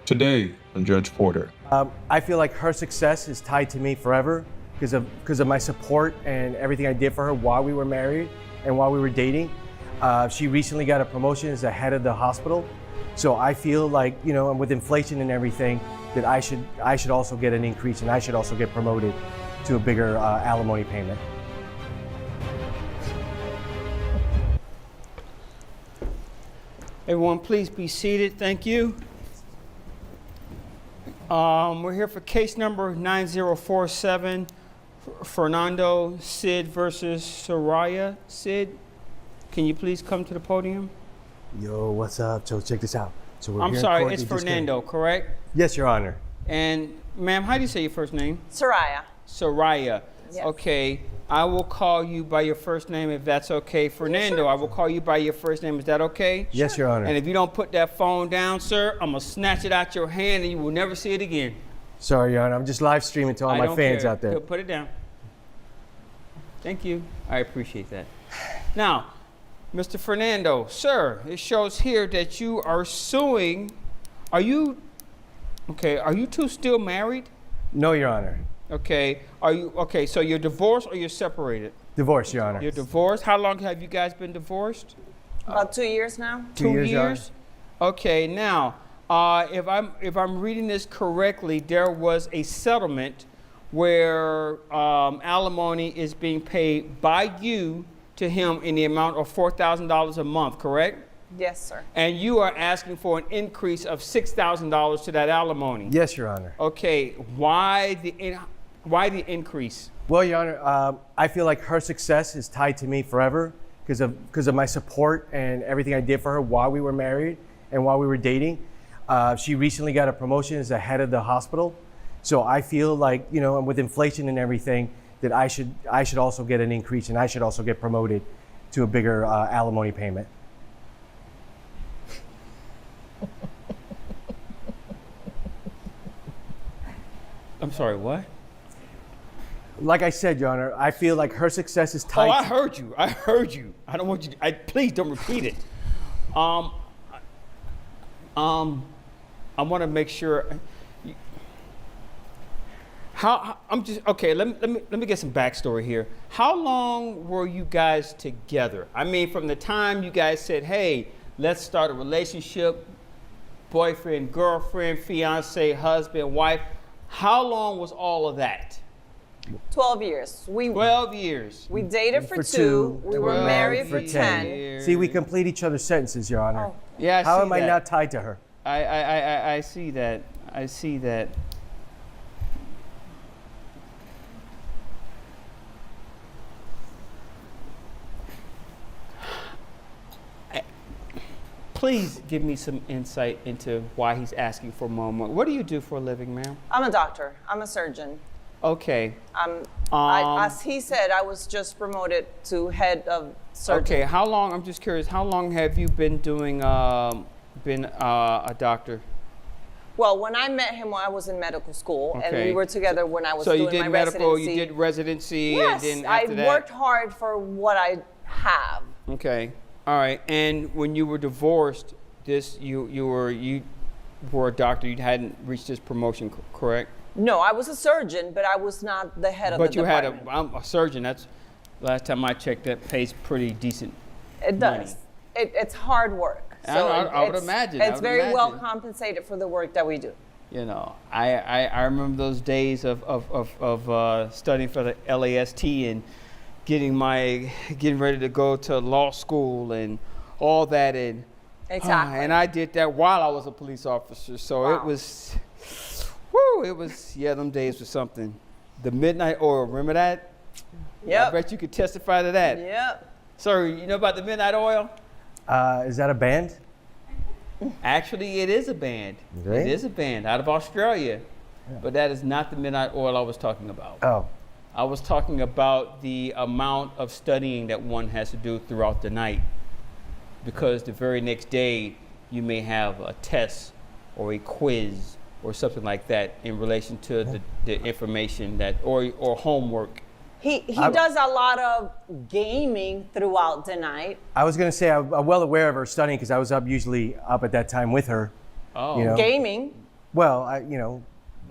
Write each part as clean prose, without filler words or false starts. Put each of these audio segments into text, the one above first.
Today on Judge Porter. I feel like her success is tied to me forever because of my support and everything I did for her while we were married and while we were dating. She recently got a promotion as the head of the hospital. So I feel like, you know, with inflation and everything, that I should also get an increase and I should also get promoted to a bigger alimony payment. Everyone, please be seated. Thank you. We're here for case number 9047, Fernando Sid versus Soraya. Sid, can you please come to the podium? Yo, what's up? So check this out. So we're I'm here in sorry, court. it's You just Fernando, correct? Yes, Your Honor. And ma'am, how do you say your first name? Soraya. Soraya. Yes. Okay, I will call you by your first name if that's okay. Fernando, sure. I will call you by your first name. Is that okay? Yes, Your Honor. And if you don't put that phone down, sir, I'm gonna snatch it out your hand and you will never see it again. Sorry, Your Honor. I'm just live streaming to all I my don't fans care. out there. Put it down. Thank you. I appreciate that. Now, Mr. Fernando, sir, it shows here that you are suing. Are you two still married? No, Your Honor. Okay. So you're divorced or you're separated? Divorce, Your Honor. You're divorced. How long have you guys been divorced? About 2 years now. 2 years, Your Honor. Okay. Now, if I'm reading this correctly, there was a settlement where alimony is being paid by you to him in the amount of $4,000 a month, correct? Yes, sir. And you are asking for an increase of $6,000 to that alimony. Yes, Your Honor. Okay. Why the increase? Well, Your Honor, I feel like her success is tied to me forever because of my support and everything I did for her while we were married and while we were dating. She recently got a promotion as the head of the hospital. So I feel like, you know, with inflation and everything, that I should also get an increase and I should also get promoted to a bigger alimony payment. I'm sorry, what? Like I said, Your Honor, I feel like her success is Oh, tied I heard you. I heard you. I don't want you to, please don't repeat it. I want to make sure. Let me get some backstory here. How long were you guys together? I mean, from the time you guys said, hey, let's start a relationship, boyfriend, girlfriend, fiance, husband, wife, how long was all of that? 12 years. 12 years. We dated for two. We were married for 10. See, we complete each other's sentences, Your Honor. Oh. Yeah, How see am I that. not tied to her? I see that. I see that. Please give me some insight into why he's asking for more money. What do you do for a living, ma'am? I'm a doctor. I'm a surgeon. Okay. As he said, I was just promoted to head of surgery. Okay. How long? I'm just curious. How long have you been doing? Been a doctor? Well, when I met him, I was in medical school, and Okay. we were together when I was So doing you did my medical, residency. you did residency, Yes, and then I after that. worked hard for what I have. Okay. All right. And when you were divorced, you were a doctor. You hadn't reached this promotion, correct? No, I was a surgeon, but I was not the head of But the you had department. I'm a surgeon. That's last time I checked. That pays pretty decent. It money. does. It's hard work. I would imagine. It's very well imagine. compensated for the work that we do. You know, I remember those days of studying for the LAST and getting ready to go to law school and all that, and Exactly. and I did that while I was a police officer. So Wow. it was, them days were something. The midnight oil, remember that? Yep. I bet you could testify to that. Yep. Sir, you know about the midnight oil? Is that a band? Actually, it is a band. Really? It is a band out of Australia. Yeah. But that is not the midnight oil I was talking about. Oh. I was talking about the amount of studying that one has to do throughout the night, because the very next day you may have a test or a quiz or something like that in relation to the information that or homework. He does a lot of gaming throughout the night. I was going to say I'm well aware of her studying because I was usually up at that time with her. Oh. You know? Gaming. Well,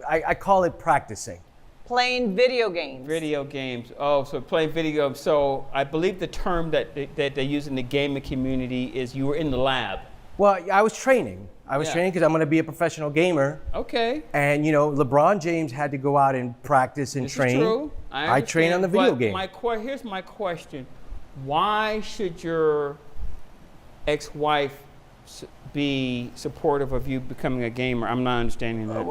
I call it practicing. Playing video games. Video games. Oh, so playing video games. So I believe the term that they use in the gaming community is you were in the lab. Well, I was training. I was Yeah. training because I'm going to be a professional gamer. Okay. And, LeBron James had to go out and practice and This train. is true. I train on the video But game. Here's my question. Why should your ex-wife be supportive of you becoming a gamer? I'm not understanding that.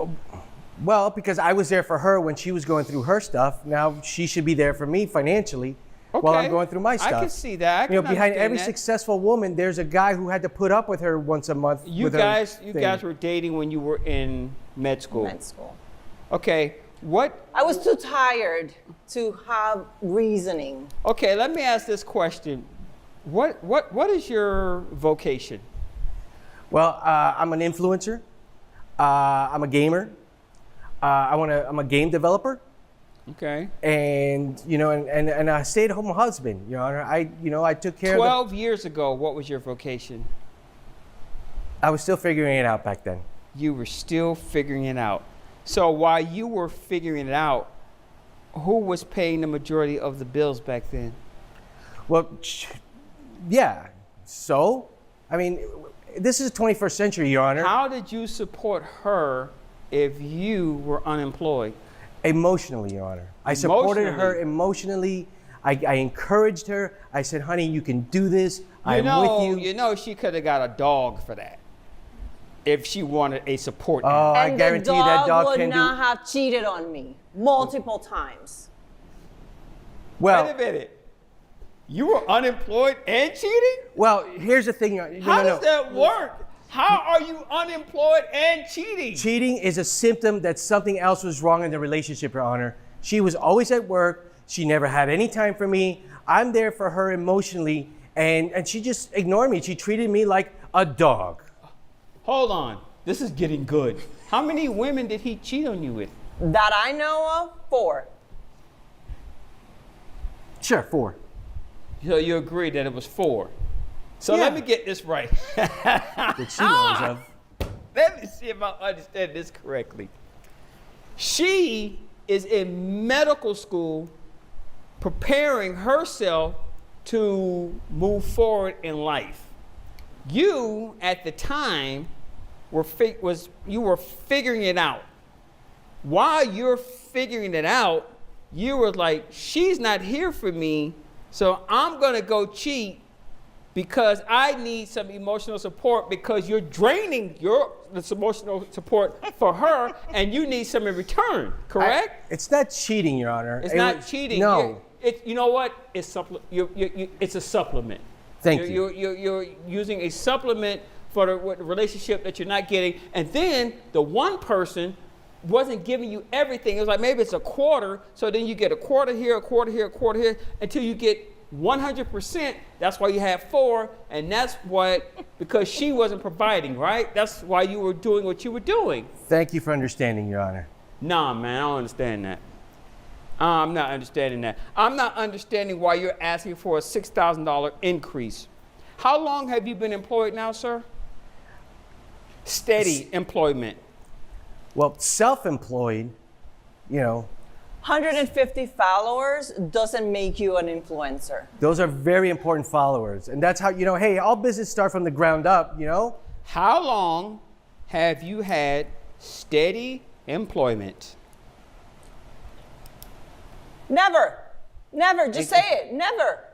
Well, because I was there for her when she was going through her stuff. Now she should be there for me financially while I'm going through my stuff. I can see that. I can behind understand every that. successful woman, there's a guy who had to put up with her once a month. You with her guys thing. were dating when you were in med school. Med school. Okay. I was too tired to have reasoning. Okay, let me ask this question. What is your vocation? Well, I'm an influencer. I'm a gamer. I'm a game developer. Okay. And and a stay-at-home husband, Your Honor. I took care of 12 years ago, what was your vocation? I was still figuring it out back then. You were still figuring it out. So while you were figuring it out, who was paying the majority of the bills back then? Well, yeah. So, I mean, this is the 21st century, Your Honor. How did you support her if you were unemployed? Emotionally, Your Honor. I supported her emotionally. I encouraged her. I said, honey, you can do this. I'm with you. You know she could have got a dog for that if she wanted a support Oh, animal. I And guarantee the you that dog dog would can do. not have cheated on me multiple times. Well, Wait a minute. You were unemployed and cheating? well, here's the thing. No, How no, does that work? How are you unemployed and cheating? Cheating is a symptom that something else was wrong in the relationship, Your Honor. She was always at work. She never had any time for me. I'm there for her emotionally, and she just ignored me. She treated me like a dog. Hold on. This is getting good. How many women did he cheat on you with? That I know of, 4. Sure, 4. So you agree that it was 4. So Yeah. let me get this right. That she knows of. Let me see if I understand this correctly. She is in medical school preparing herself to move forward in life. You, at the time, were figuring it out. While you're figuring it out, you were like, she's not here for me, so I'm gonna go cheat because I need some emotional support because you're draining this emotional support for her and you need some in return, correct? It's not cheating, Your Honor. It's not cheating. No. You know what? It's it's a supplement. Thank you. You're using a supplement for the relationship that you're not getting. And then the one person wasn't giving you everything. It was like maybe it's a quarter. So then you get a quarter here, a quarter here, a quarter here, until you get 100%. That's why you have 4. And that's what, because she wasn't providing, right? That's why you were doing what you were doing. Thank you for understanding, Your Honor. Nah, man, I don't understand that. I'm not understanding that. I'm not understanding why you're asking for a $6,000 increase. How long have you been employed now, sir? Steady employment. Well, self-employed, 150 followers doesn't make you an influencer. those are very important followers. And that's how, hey, all business start from the ground up, How long have you had steady employment? Never. Just say it. Never.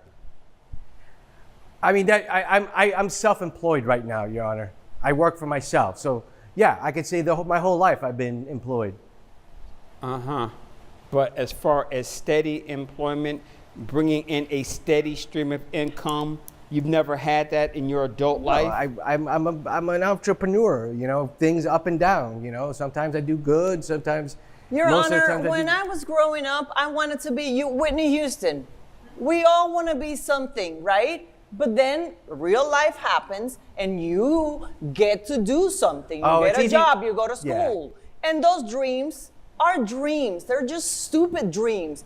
I mean, I'm self-employed right now, Your Honor. I work for myself. So, yeah, I could say my whole life I've been employed. Uh-huh. But as far as steady employment, bringing in a steady stream of income, you've never had that in your adult life? I'm an entrepreneur, things up and down, Sometimes I do good, sometimes... Your most of the Honor, times when I was growing up, I wanted to be Whitney Houston. We all want to be something, right? But then real life happens and you get to do something. You Oh, get it's a easy. job, you go to Yeah. school. And those dreams are dreams. They're just stupid dreams.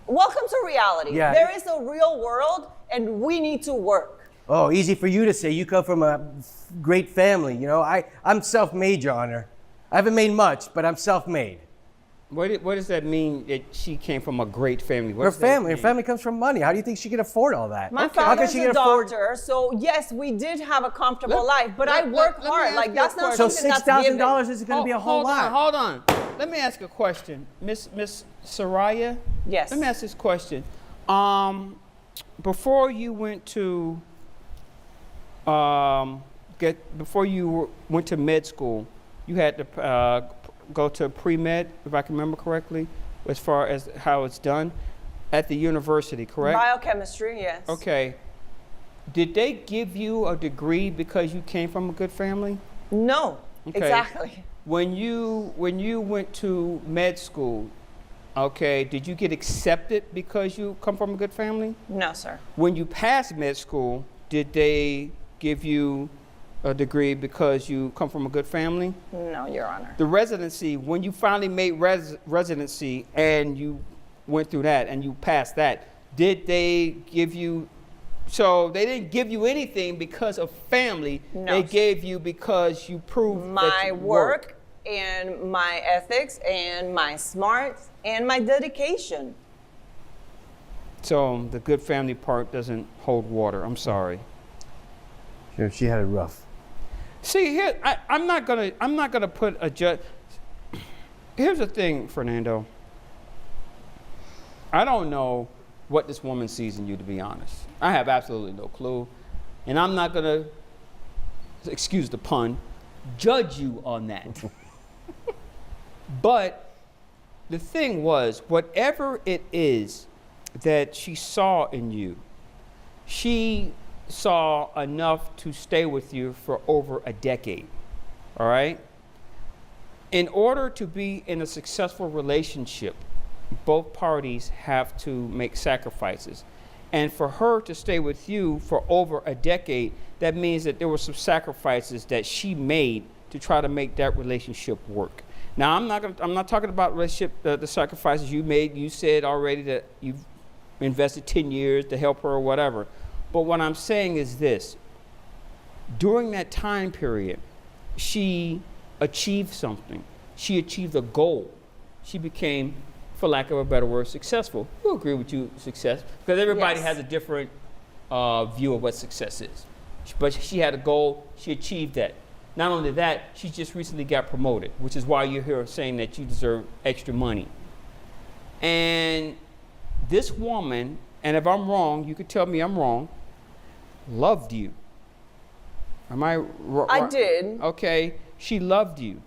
Welcome to reality. Yeah. There is a real world and we need to work. Oh, easy for you to say. You come from a great family, I'm self-made, Your Honor. I haven't made much, but I'm self-made. What does that mean that she came from a great family? What Her does that family, her mean? family comes from money. How do you think she can afford all that? My How father's she a can afford? doctor, so yes, we did have a comfortable life, but I work let me hard. ask Like you a that's not question. So something that's given. $6,000 isn't going to be a whole lot. Hold on. Let me ask a question, Miss Soraya. Yes. Let me ask this question. Before you went to went to med school, you had to go to pre-med, if I can remember correctly, as far as how it's done at the university, correct? Biochemistry, yes. Okay. Did they give you a degree because you came from a good family? No, Okay. exactly. When you went to med school, okay, did you get accepted because you come from a good family? No, sir. When you passed med school, did they give you a degree because you come from a good family? No, Your Honor. The residency, when you finally made residency and you went through that and you passed that, did they give you, so they didn't give you anything because of family, No. they gave you because you proved that My you work and my ethics and my smarts and my dedication. So the good family part doesn't hold water. I'm sorry. Sure, she had it rough. See here, I'm not gonna put a judge. Here's the thing, Fernando. I don't know what this woman sees in you, to be honest. I have absolutely no clue, and I'm not gonna, excuse the pun, judge you on that. But the thing was, whatever it is that she saw in you, she saw enough to stay with you for over a decade, all right? In order to be in a successful relationship, both parties have to make sacrifices. And for her to stay with you for over a decade, that means that there were some sacrifices that she made to try to make that relationship work. Now, I'm not talking about relationship, the sacrifices you made. You said already that you've invested 10 years to help her or whatever. But what I'm saying is this. During that time period, she achieved something. She achieved a goal. She became, for lack of a better word, successful. Who agree with you, success? Because everybody Yes. has a different view of what success is. But she had a goal. She achieved that. Not only that, she just recently got promoted, which is why you're here saying that you deserve extra money. And this woman, and if I'm wrong, you could tell me I'm wrong, loved you. Am I wrong? I did. Okay, she loved you.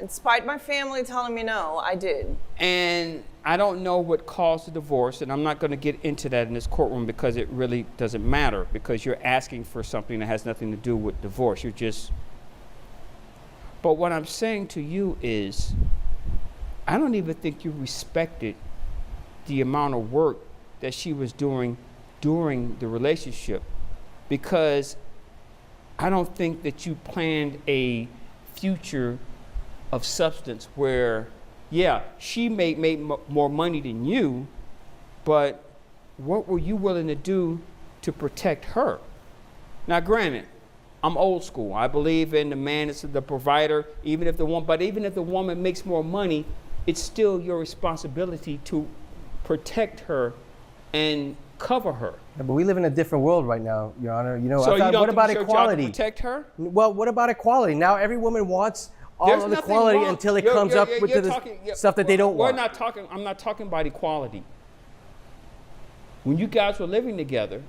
Despite my family telling me no, I did. And I don't know what caused the divorce, and I'm not going to get into that in this courtroom because it really doesn't matter, because you're asking for something that has nothing to do with divorce. You're just... But what I'm saying to you is, I don't even think you respected the amount of work that she was doing during the relationship, because I don't think that you planned a future of substance where, yeah, she made more money than you, but what were you willing to do to protect her? Now, granted, I'm old school. I believe in the man is the provider, even if the woman makes more money, it's still your responsibility to protect her and cover her. Yeah, but we live in a different world right now, Your Honor. You know, So I thought, you don't what about think it's your job to equality? protect her? Well, what about equality? Now every woman wants all There's of the nothing equality wrong. until it You're- comes you're- up with you're the talking- stuff that they don't want. I'm not talking about equality. When you guys were living together,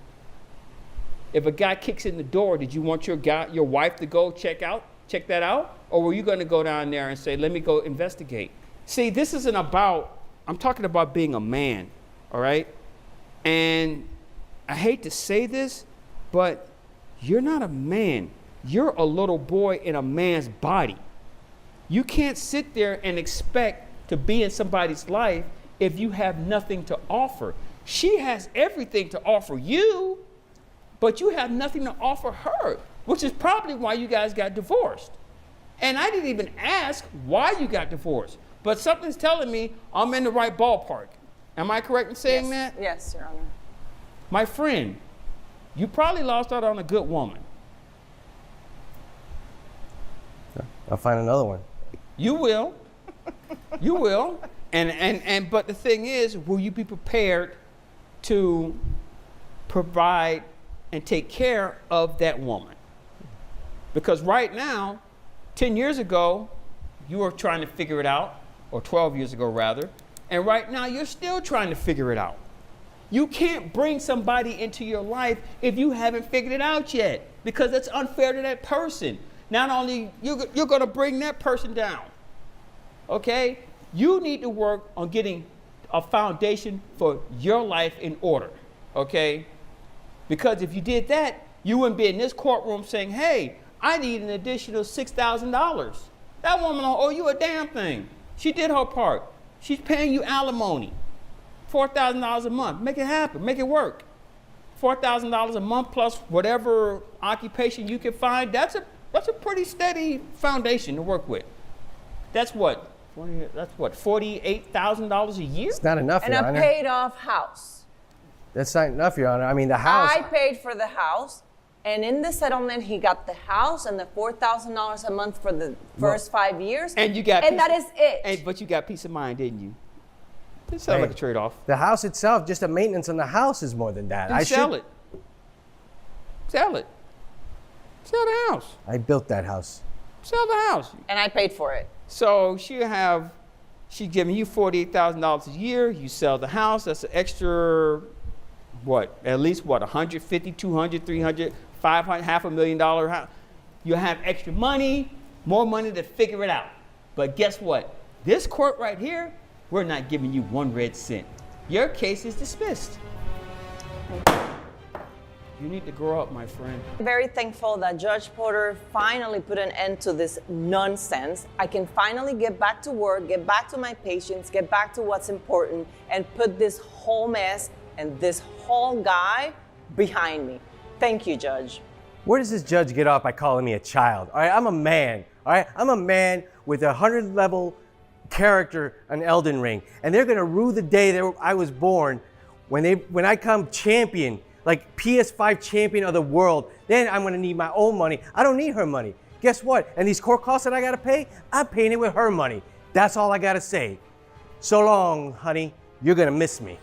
if a guy kicks in the door, did you want your wife to go check that out? Or were you going to go down there and say, let me go investigate? See, this isn't about, I'm talking about being a man, all right? And I hate to say this, but you're not a man. You're a little boy in a man's body. You can't sit there and expect to be in somebody's life if you have nothing to offer. She has everything to offer you, but you have nothing to offer her, which is probably why you guys got divorced. And I didn't even ask why you got divorced, but something's telling me I'm in the right ballpark. Am I correct in saying that? Yes, Your Honor. My friend, you probably lost out on a good woman. I'll find another one. You will. You will. But the thing is, will you be prepared to provide and take care of that woman? Because right now, 10 years ago, you were trying to figure it out, or 12 years ago rather, and right now you're still trying to figure it out. You can't bring somebody into your life if you haven't figured it out yet, because that's unfair to that person. Not only you're going to bring that person down, okay? You need to work on getting a foundation for your life in order, okay? Because if you did that, you wouldn't be in this courtroom saying, hey, I need an additional $6,000. That woman don't owe you a damn thing. She did her part. She's paying you alimony, $4,000 a month. Make it happen, make it work. $4,000 a month plus whatever occupation you can find, that's a pretty steady foundation to work with. That's what? $48,000 a year? It's not enough, And Your a Honor. paid off house. That's not enough, Your Honor. I mean, the house. I paid for the house, and in the settlement, he got the house and the $4,000 a month for the first 5 years. And you got and that is it. But you got peace of mind, didn't you? It sounds like a trade-off. The house itself, just the maintenance on the house is more than that. Then sell it. Sell it. Sell the house. I built that house. Sell the house. And I paid for it. So she's giving you $48,000 a year. You sell the house. That's an extra, at least 150, 200, 300, 500, $500,000 house. You have extra money, more money to figure it out. But guess what? This court right here, we're not giving you 1 red cent. Your case is dismissed. You need to grow up, my friend. I'm very thankful that Judge Porter finally put an end to this nonsense. I can finally get back to work, get back to my patients, get back to what's important, and put this whole mess and this whole guy behind me. Thank you, Judge. Where does this judge get off by calling me a child? All right, I'm a man. All right, I'm a man with a 100-level character on Elden Ring, and they're gonna rue the day that I was born when I come champion, like PS5 champion of the world. Then I'm gonna need my own money. I don't need her money. Guess what? And these court costs that I gotta pay, I'm paying it with her money. That's all I gotta say. So long, honey. You're gonna miss me.